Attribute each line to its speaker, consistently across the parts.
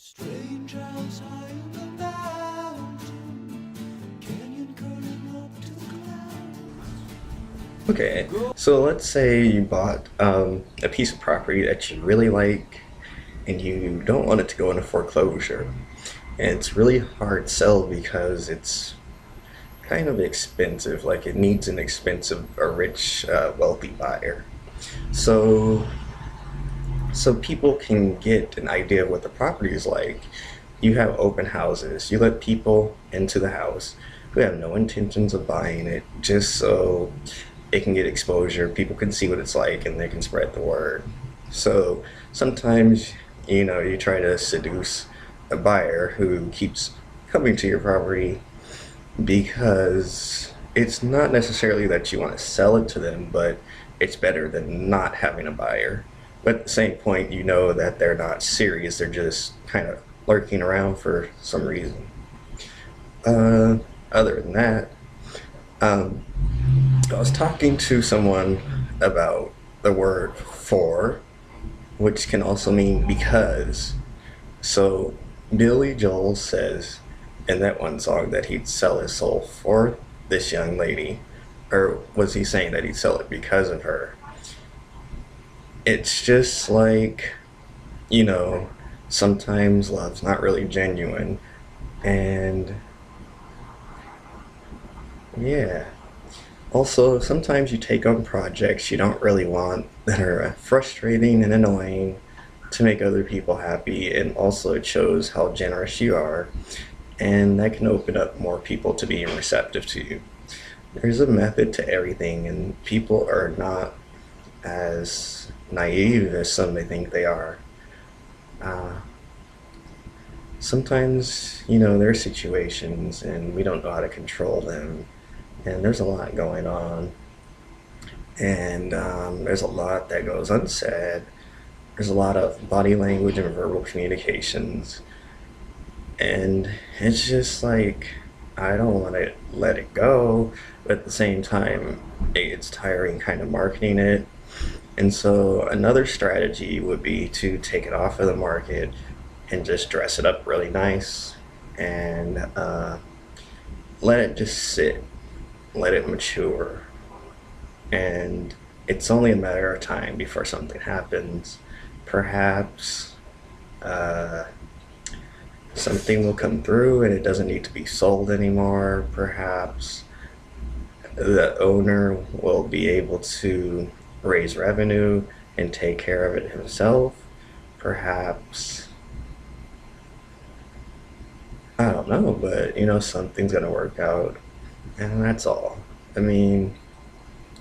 Speaker 1: Strange house high in the mountain, canyon curling up to the clouds.
Speaker 2: Okay, so let's say you bought a piece of property that you really like and you don't want it to go into foreclosure. And it's really hard to sell because it's kind of expensive. Like it needs an expensive, a rich, wealthy buyer. So, so people can get an idea of what the property is like. You have open houses. You let people into the house who have no intentions of buying it, just so it can get exposure. People can see what it's like, and they can spread the word. So sometimes, you try to seduce a buyer who keeps coming to your property because it's not necessarily that you want to sell it to them, but it's better than not having a buyer. But at the same point, you know that they're not serious, they're just kind of lurking around for some reason. Uh, Other than that, um, I was talking to someone about the word for, which can also mean because. So Billy Joel says in that one song that he'd sell his soul for this young lady. Or was he saying that he'd sell it because of her? It's just like, you know, sometimes love's not really genuine. And yeah. Also, sometimes you take on projects you don't really want that are frustrating and annoying to make other people happy, and also it shows how generous you are, and that can open up more people to being receptive to you. There's a method to everything, and people are not as naive as some may think they are. Uh, Sometimes, there are situations and we don't know how to control them, and there's a lot going on, and there's a lot that goes unsaid. There's a lot of body language and verbal communications, and it's just like I don't want to let it go, but at the same time, it's tiring kind of marketing it. And so another strategy would be to take it off of the market and just dress it up really nice, and let it just sit, let it mature, and it's only a matter of time before something happens. Perhaps uh, something will come through and it doesn't need to be sold anymore. Perhaps the owner will be able to raise revenue and take care of it himself. Perhaps, I don't know, but something's gonna work out, and that's all. I mean,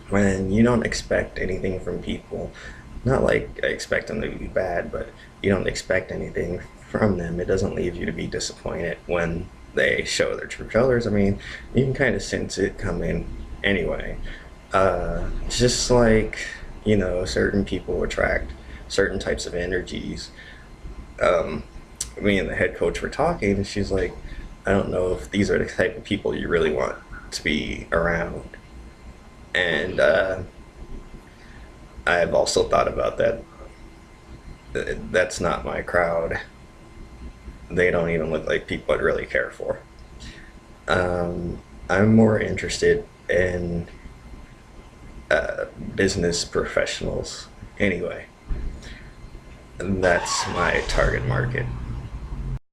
Speaker 2: when you don't expect anything from people, not like I expect them to be bad, but you don't expect anything from them, it doesn't leave you to be disappointed when they show their true colors. I mean, you can kind of sense it coming anyway. Just like, certain people attract certain types of energies. Um, Me and the head coach were talking, and she's like, I don't know if these are the type of people you really want to be around. And I've also thought about that. That's not my crowd. They don't even look like people I'd really care for. I'm more interested in business professionals. Anyway, that's my target market.